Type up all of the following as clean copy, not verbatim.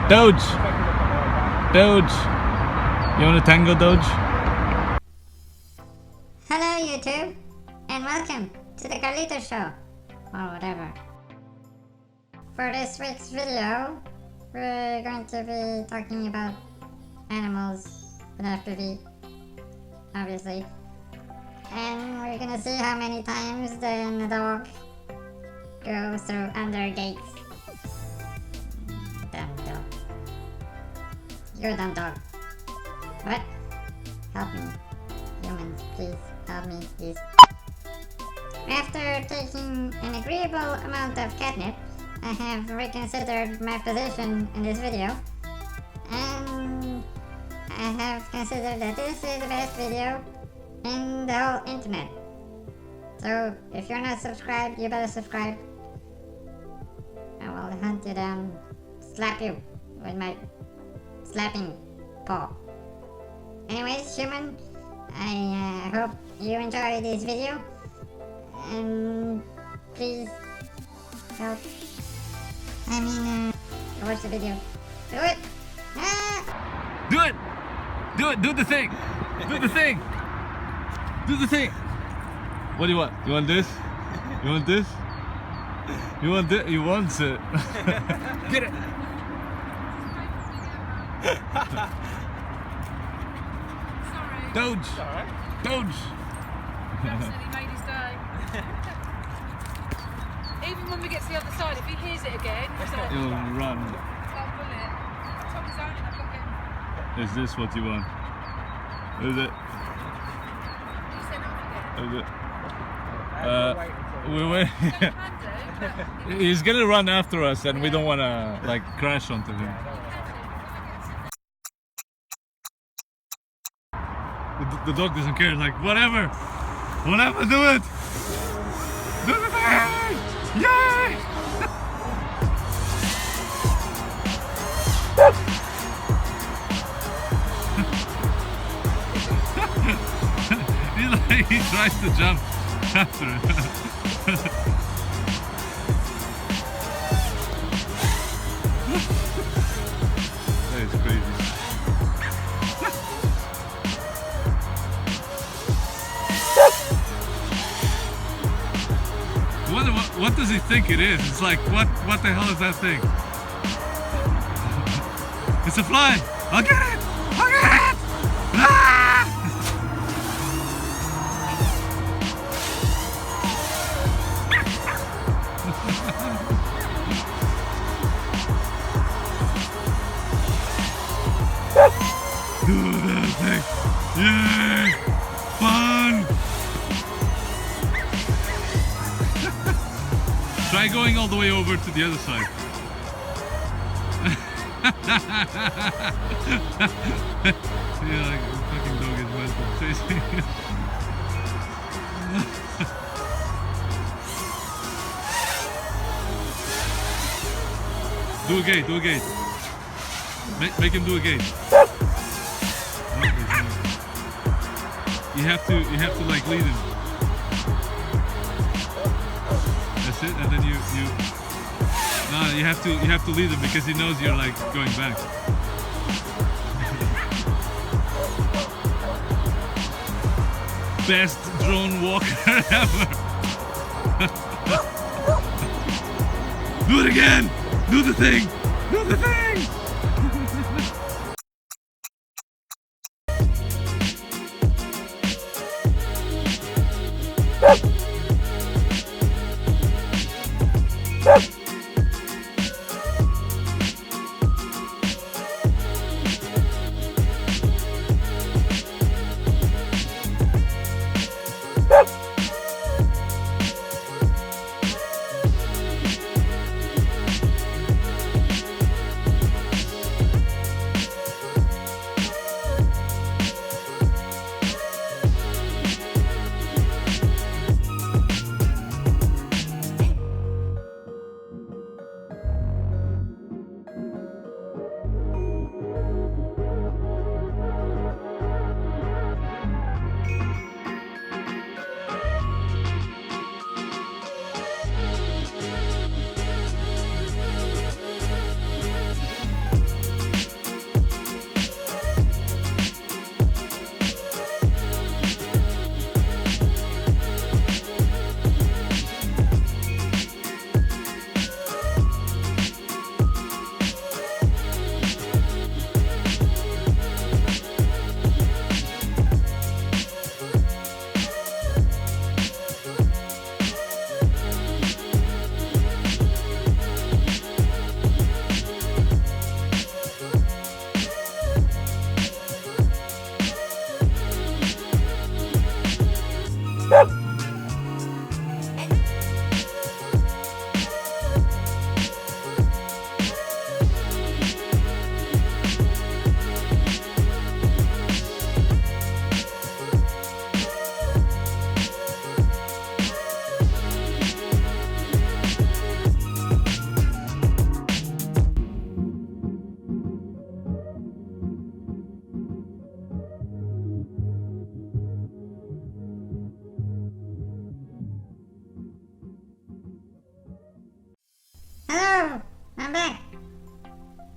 Doge. Doge. You want a tango, Doge? Hello YouTube, and welcome to the Carlito Show, or whatever. For this week's video, we're going to be talking about animals with FPV, obviously. And we're gonna see how many times the dog goes through under gates. Dumb dog. You're a dumb dog. What? Help me. Humans, please help me, please. After taking an agreeable amount of catnip, I have reconsidered my position in this video, and I have considered that this is the best video in the whole internet. So if you're not subscribed, you better subscribe. I will hunt you down, slap you with my slapping paw. Anyways, human, I hope you enjoy this video, and please help. Watch the video. Do it! Ah! Do it! Do it! Do the thing! Do the thing! Do the thing! What do you want? You want this? You want this? You want this? You want it? Get it! Sorry. Doge! Alright. Doge! Absolutely made his day. Even when we get to the other side, if he hears it again, he's like, You'll run. I'll pull it. Tom is on, I've got him. Is this what you want? Is it? You said off again. Is it? We wait. So you can do. He's gonna run after us, and we don't wanna like crash onto him. The dog doesn't care. It's like whatever, whatever, do it. Do the thing! Yay! He tries to jump after it. That is crazy. What does he think it is? It's like, what the hell is that thing? It's a fly! I'll get it! I'll get it! Ah! Do that thing! Yay! Fun! Try going all the way over to the other side. Yeah, like the fucking dog is mental. Chasing you. Do a gate, do a gate. Make him do a gate. You have to like lead him. That's it, and then you have to lead him because he knows you're like going back. Best drone walker ever. Do it again! Do the thing! Do the thing!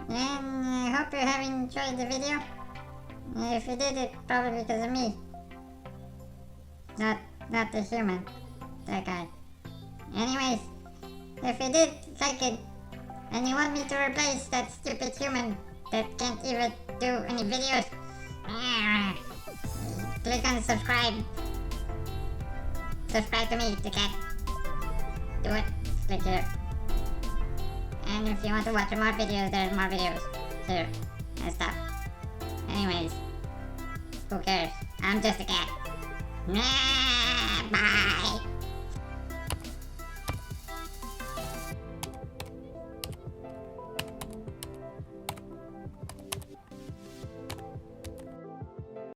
And I hope you have enjoyed the video. If you did, it's probably because of me. Not the human. That guy. Anyways, if you did like it, and you want me to replace that stupid human that can't even do any videos, click on subscribe. Subscribe to me, the cat. Do it. Click here. And if you want to watch more videos, there's more videos here and stuff. Anyways, who cares? I'm just a cat. Bye.